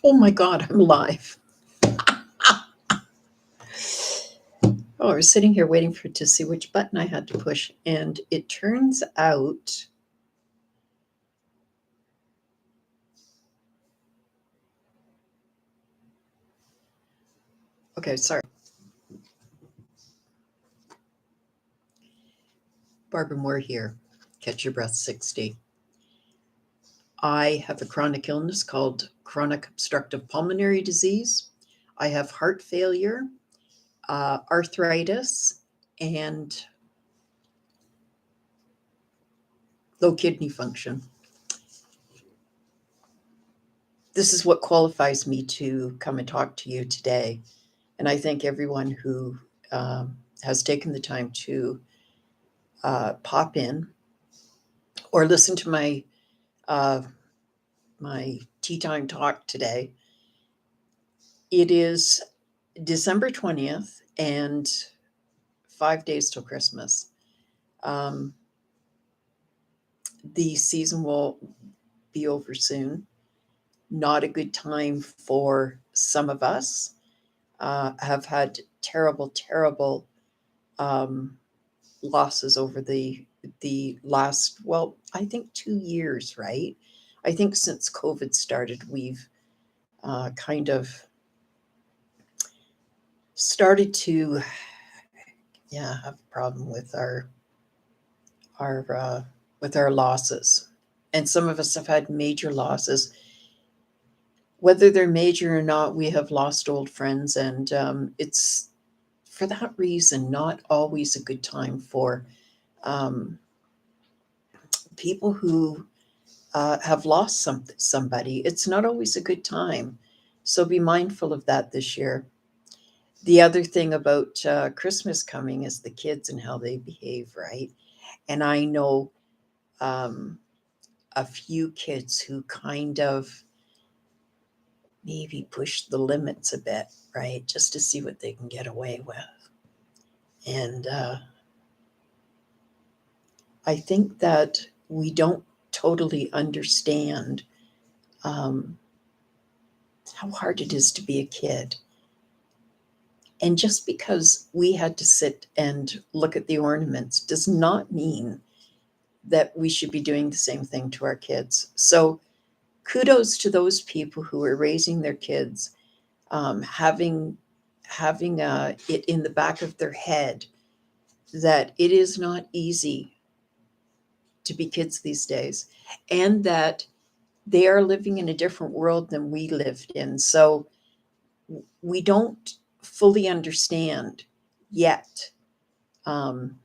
Oh my God, I'm live. Oh, I was sitting here waiting to see which button I had to push, and it turns out. Okay, sorry. Barbara Moore here. Catch Your Breath 60. I have a chronic illness called chronic obstructive pulmonary disease. I have heart failure, arthritis, and low kidney function. This is what qualifies me to come and talk to you today. And I thank everyone who has taken the time to pop in or listen to uh, my tea time talk today. It is December 20th and 5 days till Christmas. Um, the season will be over soon. Not a good time for some of us. Have had terrible losses over the last, well, I think 2 years, right? I think since COVID started, we've kind of started to, have a problem with our losses, and some of us have had major losses. Whether they're major or not, we have lost old friends, and it's for that reason not always a good time for um, people who have lost somebody. It's not always a good time, so be mindful of that this year. The other thing about Christmas coming is the kids and how they behave, right? And I know um, a few kids who kind of maybe push the limits a bit, right? Just to see what they can get away with. And I think that we don't totally understand um, how hard it is to be a kid. And just because we had to sit and look at the ornaments does not mean that we should be doing the same thing to our kids. So kudos to those people who are raising their kids, having it in the back of their head that it is not easy to be kids these days, and that they are living in a different world than we lived in. So we don't fully understand yet um,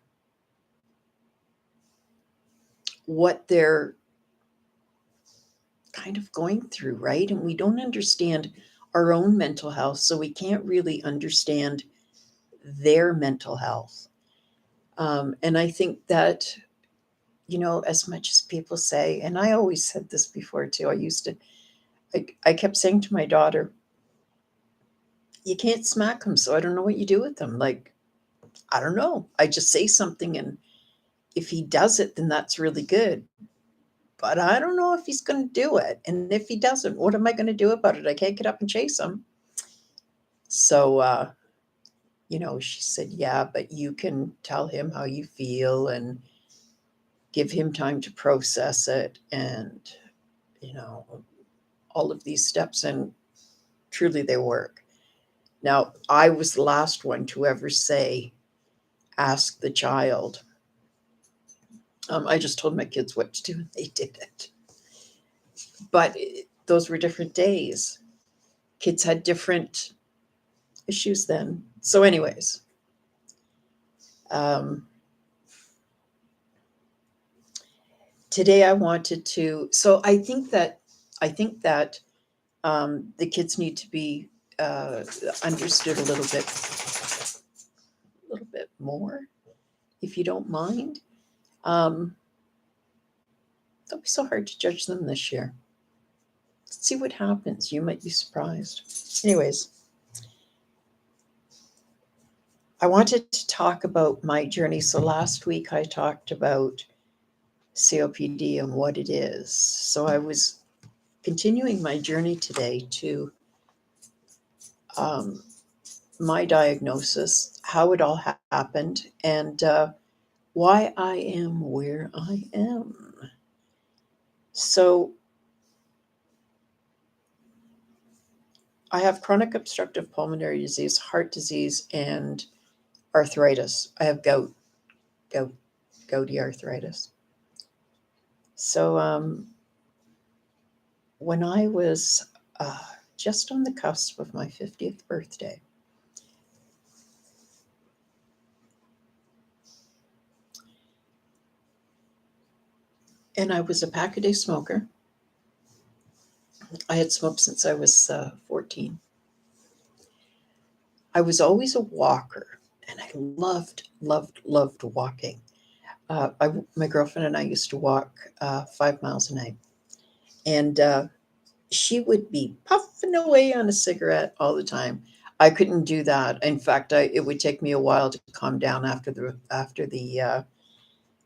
what they're kind of going through, right? And we don't understand our own mental health, so we can't really understand their mental health. And I think that, as much as people say, and I always said this before too, I kept saying to my daughter, you can't smack them, so I don't know what you do with them. Like, I don't know. I just say something, and if he does it, then that's really good. But I don't know if he's going to do it. And if he doesn't, what am I going to do about it? I can't get up and chase him. So, she said, yeah, but you can tell him how you feel and give him time to process it, and, all of these steps. And truly they work. Now, I was the last one to ever say, ask the child. I just told my kids what to do and they did it. But those were different days. Kids had different issues then. So, anyways, um, today I wanted to. So I think that the kids need to be understood a little bit more, if you don't mind. Um, don't be so hard to judge them this year. Let's see what happens. You might be surprised. Anyways, I wanted to talk about my journey. So last week I talked about COPD and what it is. So I was continuing my journey today to um, my diagnosis, how it all happened, and why I am where I am. So, I have chronic obstructive pulmonary disease, heart disease, and arthritis. I have gout, gouty arthritis. So, when I was uh, just on the cusp of my 50th birthday, and I was a pack a day smoker. I had smoked since I was 14. I was always a walker, and I loved walking. My girlfriend and I used to walk 5 miles a night, and she would be puffing away on a cigarette all the time. I couldn't do that. In fact, it would take me a while to calm down after the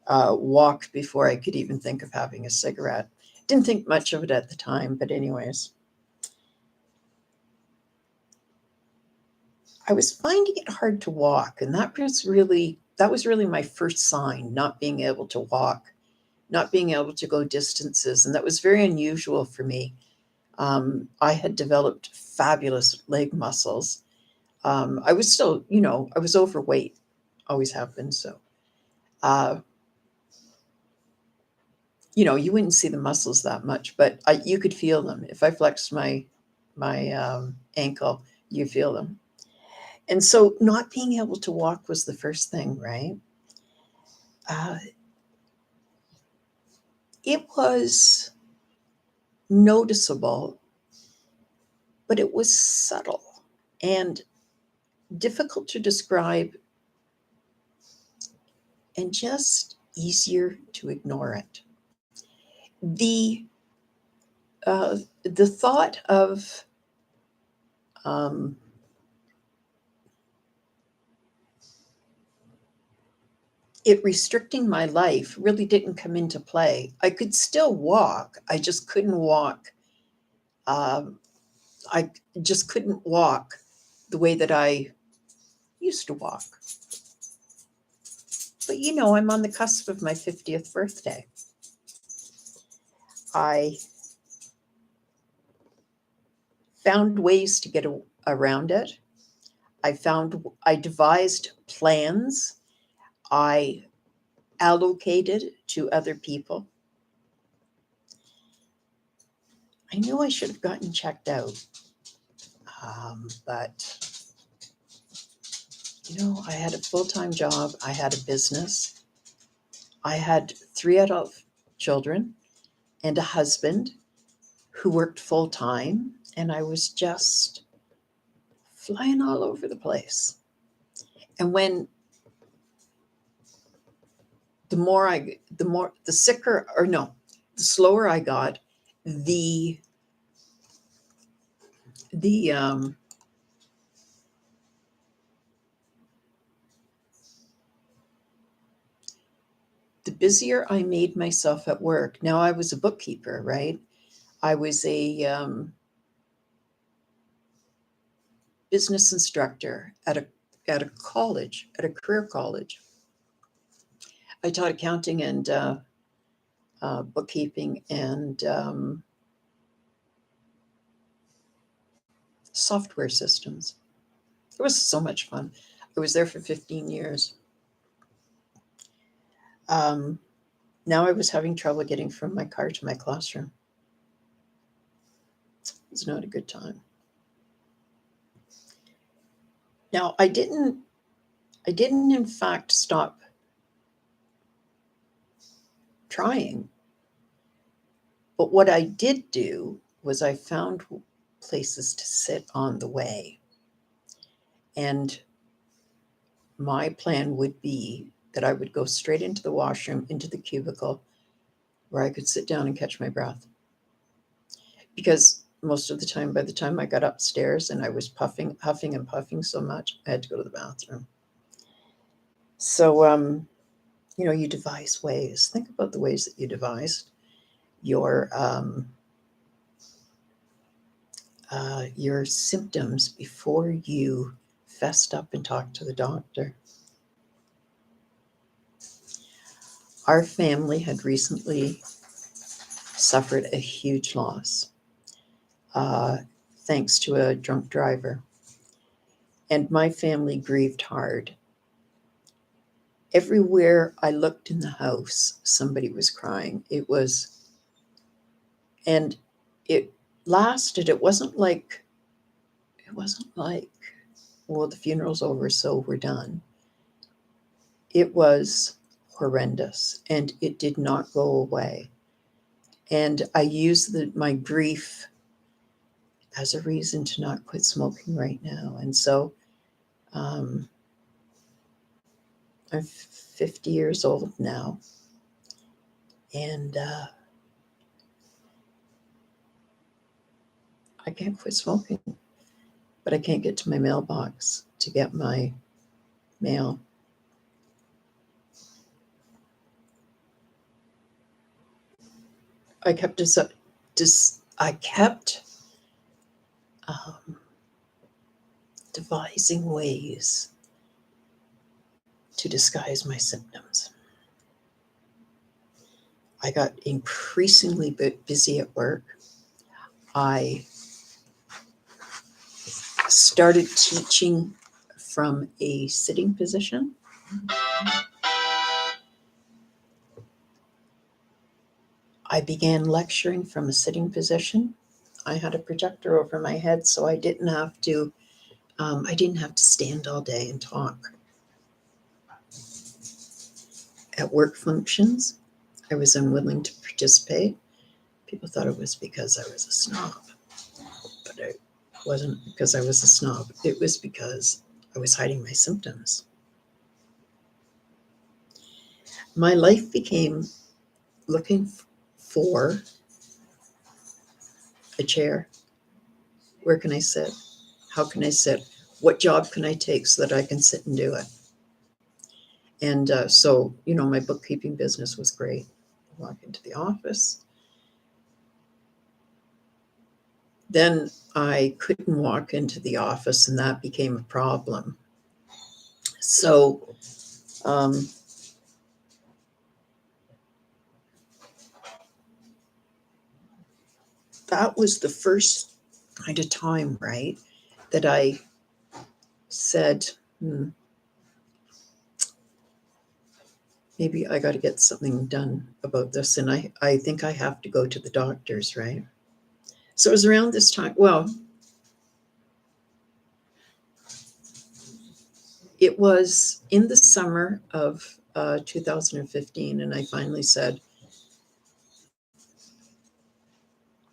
walk before I could even think of having a cigarette. Didn't think much of it at the time, but anyways, I was finding it hard to walk, and that was really my first sign, not being able to walk, not being able to go distances, and that was very unusual for me. I had developed fabulous leg muscles. I was still, I was overweight, always have been. So, uh, you wouldn't see the muscles that much, but you could feel them. If I flexed my ankle, you feel them. And so, not being able to walk was the first thing, right? Uh, it was noticeable, but it was subtle and difficult to describe and just easier to ignore it. The the thought of um, it restricting my life really didn't come into play. I could still walk. I just couldn't walk. Um, I just couldn't walk the way that I used to walk. But I'm on the cusp of my 50th birthday. I found ways to get around it. I devised plans. I allocated to other people. I knew I should have gotten checked out, but I had a full time job. I had a business. I had 3 adult children and a husband who worked full time, and I was just flying all over the place. And when the sicker, or no, the slower I got, the the the busier I made myself at work. Now I was a bookkeeper, right? I was a business instructor at a college, at a career college. I taught accounting and bookkeeping and software systems. It was so much fun. I was there for 15 years. Um, Now I was having trouble getting from my car to my classroom. It was not a good time. Now I didn't in fact stop trying, but what I did do was I found places to sit on the way. And my plan would be that I would go straight into the washroom, into the cubicle, where I could sit down and catch my breath. Because most of the time, by the time I got upstairs and I was huffing and puffing so much, I had to go to the bathroom. So, you devise ways. Think about the ways that you devised your your symptoms before you fessed up and talked to the doctor. Our family had recently suffered a huge loss, thanks to a drunk driver. And my family grieved hard. Everywhere I looked in the house, somebody was crying. And it lasted. It wasn't like, well, the funeral's over, so we're done. It was horrendous, and it did not go away. And I used my grief as a reason to not quit smoking right now. And so I'm 50 years old now, and I can't quit smoking, but I can't get to my mailbox to get my mail. I kept devising ways to disguise my symptoms. I got increasingly busy at work. I started teaching from a sitting position. I began lecturing from a sitting position. I had a projector over my head, so I didn't have to stand all day and talk. At work functions, I was unwilling to participate. People thought it was because I was a snob, but it wasn't because I was a snob. It was because I was hiding my symptoms. My life became looking for a chair. Where can I sit? How can I sit? What job can I take so that I can sit and do it? And so, my bookkeeping business was great. Walk into the office. Then I couldn't walk into the office, and that became a problem. So that was the first kind of time, right, that I said, maybe I got to get something done about this. And I think I have to go to the doctors, right? So it was around this time. Well, it was in the summer of 2015, and I finally said,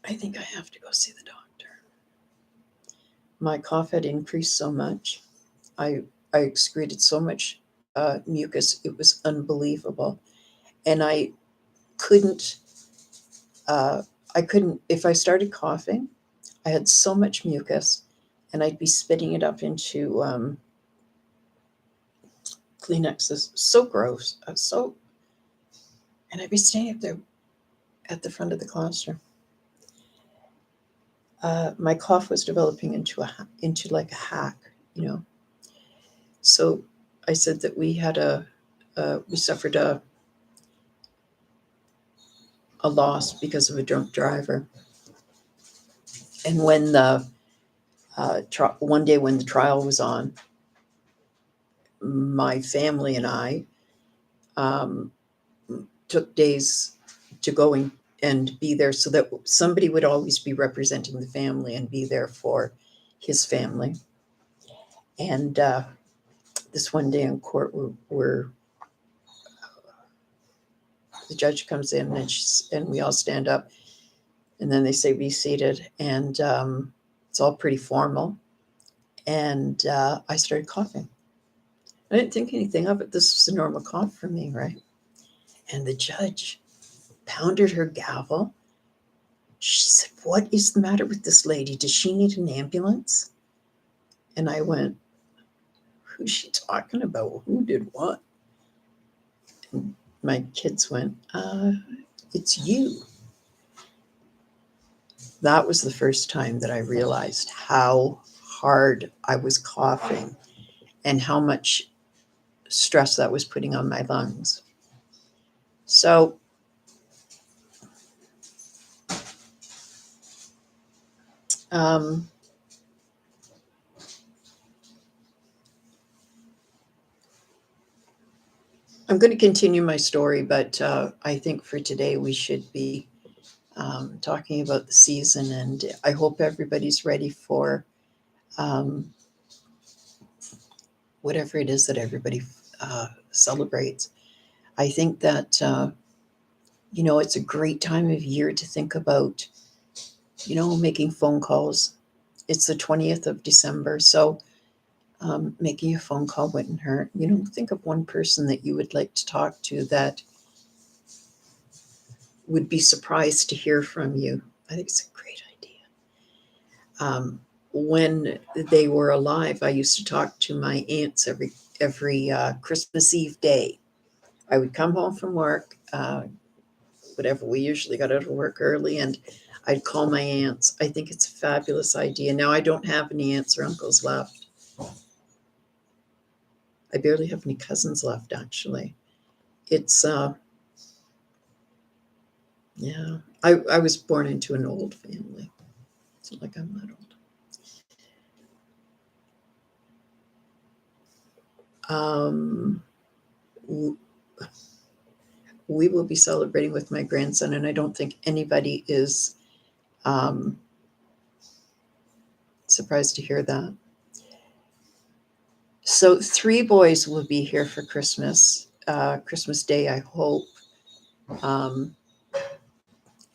I think I have to go see the doctor. My cough had increased so much. I excreted so much mucus. It was unbelievable. And I couldn't, if I started coughing, I had so much mucus, and I'd be spitting it up into Kleenexes. So gross. And I'd be standing up there at the front of the classroom. My cough was developing into like a hack, So I said that we suffered a loss because of a drunk driver. And when one day when the trial was on, my family and I took days to go and be there, so that somebody would always be representing the family and be there for his family. And this one day in court, the judge comes in, and we all stand up, and then they say, be seated. And it's all pretty formal. And I started coughing. I didn't think anything of it. This was a normal cough for me, right? And the judge pounded her gavel. She said, what is the matter with this lady? Does she need an ambulance? And I went, who's she talking about? Who did what? And my kids went, it's you. That was the first time that I realized how hard I was coughing and how much stress that was putting on my lungs. So, um, I'm going to continue my story, but I think for today we should be talking about the season, and I hope everybody's ready for um, whatever it is that everybody celebrates. I think that, it's a great time of year to think about, making phone calls. It's the 20th of December, so making a phone call wouldn't hurt. Think of one person that you would like to talk to that would be surprised to hear from you. I think it's a great idea. When they were alive, I used to talk to my aunts every Christmas Eve day. I would come home from work, whatever. We usually got out of work early, and I'd call my aunts. I think it's a fabulous idea. Now I don't have any aunts or uncles left. I barely have any cousins left, actually. It's yeah. I was born into an old family. It's not like I'm that old. We will be celebrating with my grandson, and I don't think anybody is um, surprised to hear that. So, three boys will be here for Christmas Day, I hope. Um,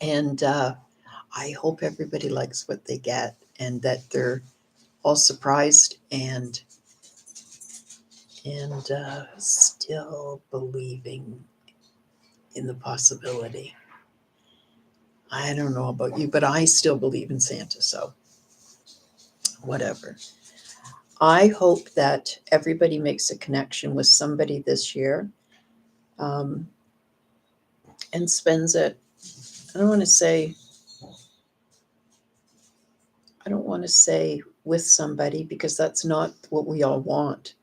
and I hope everybody likes what they get and that they're all surprised and still believing in the possibility. I don't know about you, but I still believe in Santa, so whatever. I hope that everybody makes a connection with somebody this year, um, and spends it. I don't want to say. I don't want to say with somebody, because that's not what we all want,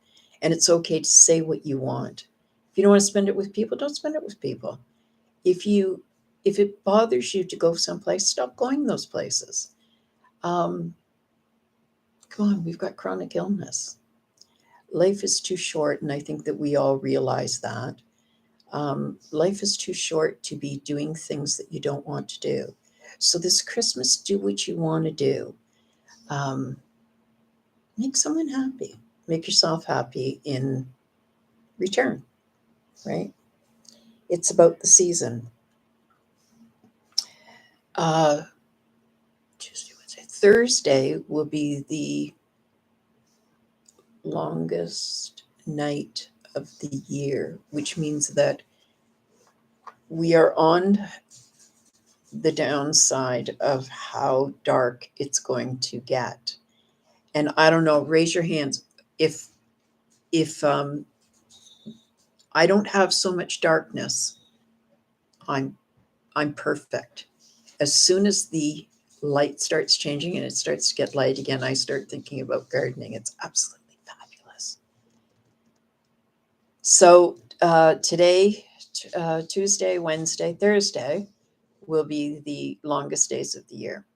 and it's okay to say what you want. If you don't want to spend it with people, don't spend it with people. If you if it bothers you to go someplace, stop going those places. Um, Come on, we've got chronic illness. Life is too short, and I think that we all realize that. Life is too short to be doing things that you don't want to do. So this Christmas, do what you want to do. Um, Make someone happy. Make yourself happy in return, right? It's about the season. Uh, Tuesday, Wednesday, Thursday will be the longest night of the year, which means that we are on the downside of how dark it's going to get. And I don't know, raise your hands if I don't have so much darkness. I'm I'm perfect. As soon as the light starts changing and it starts to get light again, I start thinking about gardening. It's absolutely fabulous. So today, Tuesday, Wednesday, Thursday will be the longest days of the year,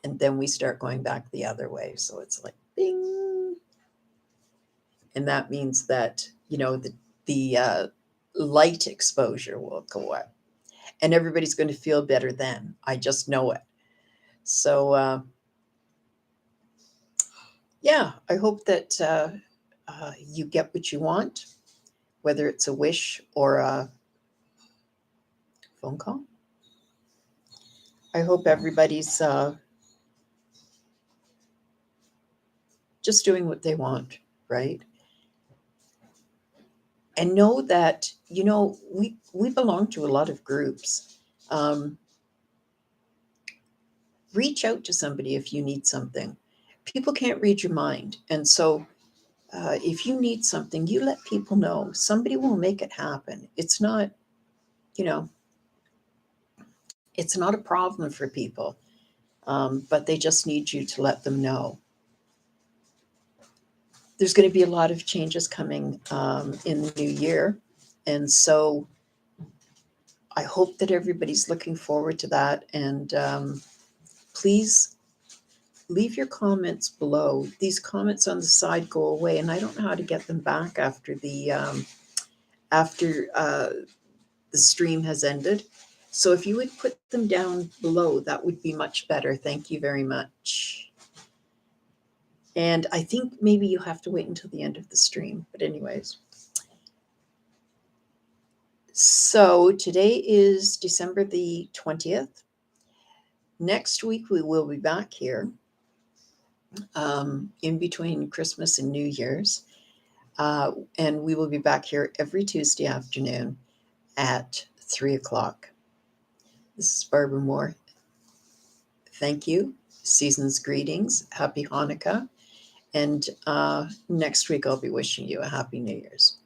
and then we start going back the other way. So it's like bing, and that means that the light exposure will go up, and everybody's going to feel better then. I just know it. So yeah, I hope that you get what you want, whether it's a wish or a phone call. I hope everybody's just doing what they want, right? And know that we belong to a lot of groups. Um, Reach out to somebody if you need something. People can't read your mind, and so if you need something, you let people know. Somebody will make it happen. You know, it's not a problem for people. but they just need you to let them know. There's going to be a lot of changes coming in the new year. And so I hope that everybody's looking forward to that. And please leave your comments below. These comments on the side go away, and I don't know how to get them back after the stream has ended. So if you would put them down below, that would be much better. Thank you very much. And I think maybe you have to wait until the end of the stream. But anyways. So today is December the 20th. Next week we will be back here in between Christmas and New Year's. And we will be back here every Tuesday afternoon at 3 o'clock. This is Barbara Moore. Thank you. Season's greetings. Happy Hanukkah. And next week I'll be wishing you a Happy New Year's.